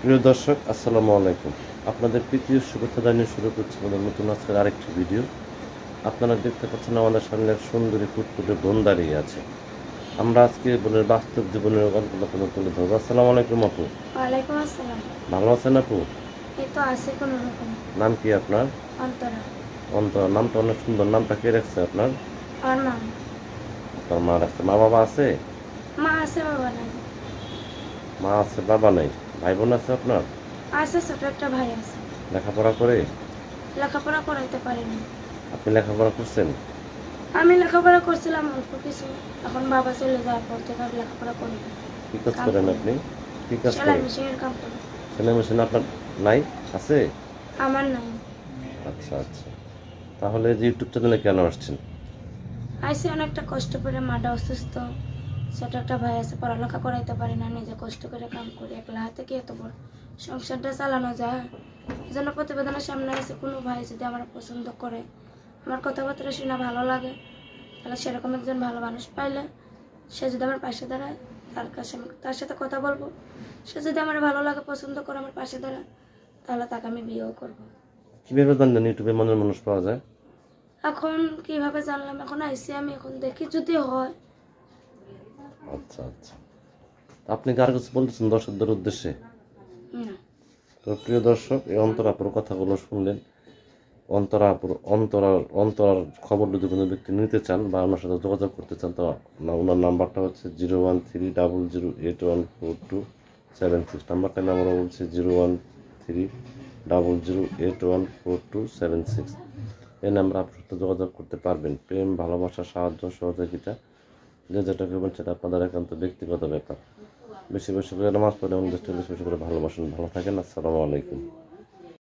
প্রিয় দর্শক, আসসালামু আলাইকুম। আপনাদের তৃতীয় শুভেচ্ছা জানিয়ে শুরু করছি আমাদের নতুন আজকের আরেকটি ভিডিও। আপনারা দেখতে পাচ্ছেন আমাদের সামনে এক সুন্দরী ফুটফুটে বোন দাঁড়িয়ে আছে। আমরা আজকে বোনের বাস্তব জীবনের গল্পটা আপনাদের তুলে ধরবো। আসসালামু আলাইকুম আপু। ওয়ালাইকুম আসসালাম। ভালো আছেন আপু? এই তো আছে কোনো রকম। নাম কি আপনার? অন্তরা। অন্তরা। নামটা অনেক সুন্দর। নামটা কে রাখছে আপনার? আমার মা। আপনার মা রাখছে। মা বাবা আছে? মা আছে, বাবা নাই। মা আছে, বাবা নাই। ভাই বোন আছে আপনার? আছে, ছোট একটা ভাই আছে। লেখাপড়া করে? লেখাপড়া করাইতে পারিনি। আপনি লেখাপড়া করছেন? আমি লেখাপড়া করছিলাম অল্প কিছু, এখন বাবা চলে যাওয়ার পর থেকে আর লেখাপড়া করি না। কি কাজ কাম করেন করি। আপনি? কি কাজ সেলাই করেন? মেশিনের কাম করি। সেলাই মেশিন আপনার নাই? আছে? আমার নাই। আচ্ছা আচ্ছা। তাহলে যে ইউটিউব চ্যানেলে কেন আসছেন? আইসি অনেকটা কষ্ট করে, মাটা অসুস্থ, ছোট একটা ভাই আছে, পড়ালেখা করাইতে পারি না, নিজে কষ্ট করে কাম করি, একলা হাতে কি এত বড় সংসারটা চালানো যায়? এই জন্য প্রতিবেদনের সামনে আছে, কোনো ভাই যদি আমার পছন্দ করে, আমার কথাবার্তা শুনে ভালো লাগে, তাহলে সেরকম একজন ভালো মানুষ পাইলে সে যদি আমার পাশে দাঁড়ায়, তার সাথে কথা বলবো। সে যদি আমার ভালো লাগে, পছন্দ করে, আমার পাশে দাঁড়ায়, তাহলে তাকে আমি বিয়েও করবো। কিভাবে জানলেন ইউটিউবে মনের মানুষ পাওয়া যায়? এখন কিভাবে জানলাম, এখন আইসি আমি, এখন দেখি যদি হয়। আচ্ছা আচ্ছা। আপনি কার কাছে বলতেছেন দর্শকদের উদ্দেশ্যে? না। তো প্রিয় দর্শক, এই অন্তরাপুর কথাগুলো শুনলেন। অন্তরার খবর যদি কোনো ব্যক্তি নিতে চান বা ওনার সাথে যোগাযোগ করতে চান, তো ওনার নাম্বারটা হচ্ছে 01300827276 নাম্বারটা আমি আমরা বলছি 01300827276। এই নাম্বার আপনার সাথে যোগাযোগ করতে পারবেন। প্রেম, ভালোবাসা, সাহায্য, সহযোগিতা যে যেটা করবেন সেটা আপনাদের একান্ত ব্যক্তিগত ব্যাপার। বেশি বেশি করে নামাজ পড়ে এবং দেশটা বেশি বেশি করে ভালোবাসেন। ভালো থাকেন। আসসালামু আলাইকুম।